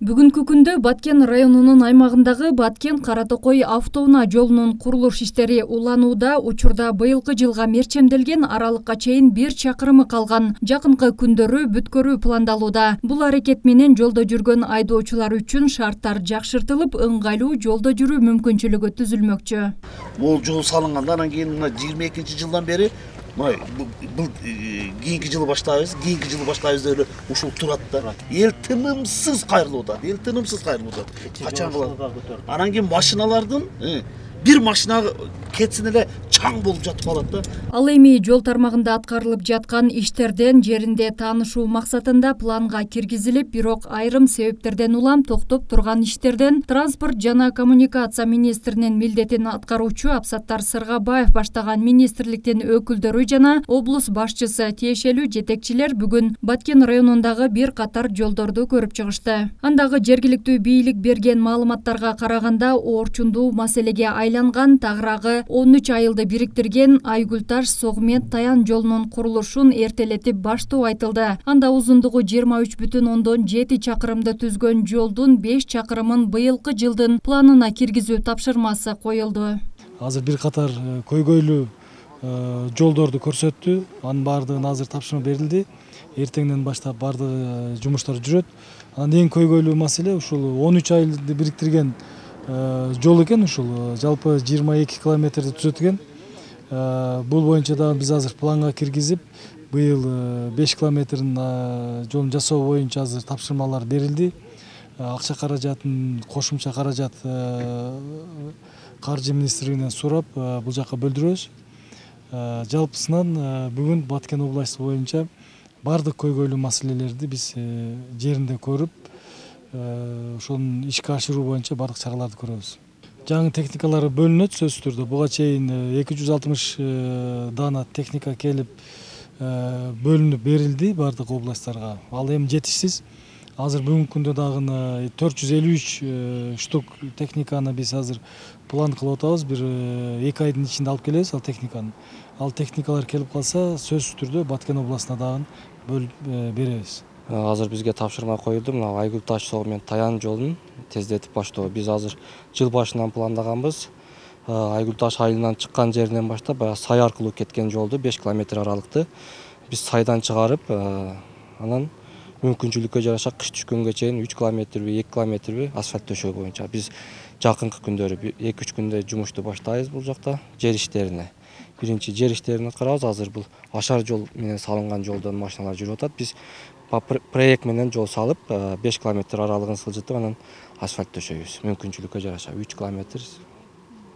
Бүгүнкү күндө Баткен районунун аймагындагы Баткен-Кара Токой автоунаа жолунун курулуш иштери уланууда. Учурда быйылкы жылга мерчемделген аралыкка чейин 1 чакырымы калган. Жакынкы күндөрү бүткөрүү пландалууда. Бул аракет менен жолдо жүргөн айдоочулар үчүн шарттар жакшыртылып, ыңгайлуу жолдо жүрүү мүмкүнчүлүгү түзүлмөкчү. Бул жол салынгандан анан кийин 22-жылдан бери бул кийинки жылы баштайбыз, эле ушул турат да. Эл тынымсыз кайрылууда, Качан кылат? Анан кийин машиналардын бир машина кетсин эле чаң болуп жатып калат да. Ал эми жол тармагында аткарылып жаткан иштерден жеринде таанышуу максатында планга киргизилип, бирок айрым себептерден улам токтоп турган иштерден Транспорт жана коммуникация министринин милдетин аткаруучу Абсаттар Сыргабаев баштаган министрликтин өкүлдөрү жана облус башчысы тиешелүү жетекчилер бүгүн Баткен районундагы бир катар жолдорду көрүп чыгышты. Андагы жергиликтүү бийлик берген маалыматтарга караганда, оорчундуу маселеге айланган тагыраагы 13 айылды бириктирген Айгүлташ Согмет Таян жолунун курулушун эртелетип баштоо айтылды. Анда узундугу 23,7 чакырымды түзгөн жолдун 5 чакырымын быйылкы жылдын планына киргизүү тапшырмасы коюлду. Азыр бир катар көйгөйлүү жолдорду көрсөттү. Анын баардыгына азыр тапшырма берилди. Эртеңден баштап баардык жумуштар жүрөт. Анан эң көйгөйлүү маселе ушул 13 айылды бириктирген жол экен. Ушул жалпы 22 километрди түзөт экен. Бул боюнча дагы биз азыр планга киргизип, быйыл 5 километрдин жолун жасоо боюнча азыр тапшырмалар берилди. Акча каражатын, кошумча каражат каржы министрлигинен сурап, бул жакка бөлдүрөбүз. Жалпысынан бүгүн Баткен областы боюнча бардык көйгөйлүү маселелерди биз жеринде көрүп, ошонун ишке ашыруу боюнча бардык чараларды көрөбүз. Жаңы техникалары бөлүнөт сөзсүз түрдө. Буга чейин 260 дана техника келип бөлүнүп берилди бардык областтарга. Ал эми жетишсиз. Азыр бүгүнкү күндө дагы 453 штук техниканы биз азыр план кылып атабыз. Бир 2 айдын ичинде алып келебиз ал техниканы. Ал техникалар келип калса, сөзсүз түрдө Баткен областына дагы бөлүп беребиз. Азыр бизге тапшырма коюлду. Мына Айгүлташ Согмет Таян жолун тездетип баштоо. Биз азыр жыл башынан пландаганбыз. Айгүлташ айылынан чыккан жеринен баштап сай аркылуу кеткен жолду 5 километр аралыкты биз сайдан чыгарып, анан мүмкүнчүлүккө жараша кыш түшкөнгө чейин 3 километрби, 2 километрби асфальт төшөө боюнча биз жакынкы күндөрү 2-3 күндө жумушту баштайбыз бул жакта жер иштерине. Биринчи жер иштерин аткарабыз. Азыр бул ашар жол менен салынган жолдон машиналар жүрүп атат. Биз проект менен жол салып, 5 километр аралыгын сылжытып, анан асфальт төшөйбүз. Мүмкүнчүлүккө жараша 3 километр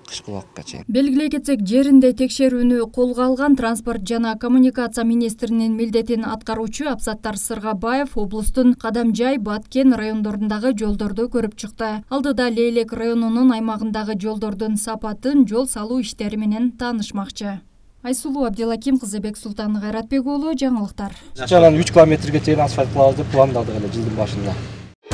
кышкы убакытка чейин. Белгилей кетсек, жеринде текшерүүнү колго алган Транспорт жана коммуникация министринин милдетин аткаруучу Абсаттар Сыргабаев облустун Кадамжай, Баткен райондорундагы жолдорду көрүп чыкты. Алдыда Лейлек районунун аймагындагы жолдордун сапатын, жол салуу иштери менен таанышмакчы. Айсулуу Абдилаким кызы, Бексултан Кайратбек уулу, жаңылыктар. Чараны 3 километрге чейин асфальт кылабыз деп пландадык эле жылдын башында.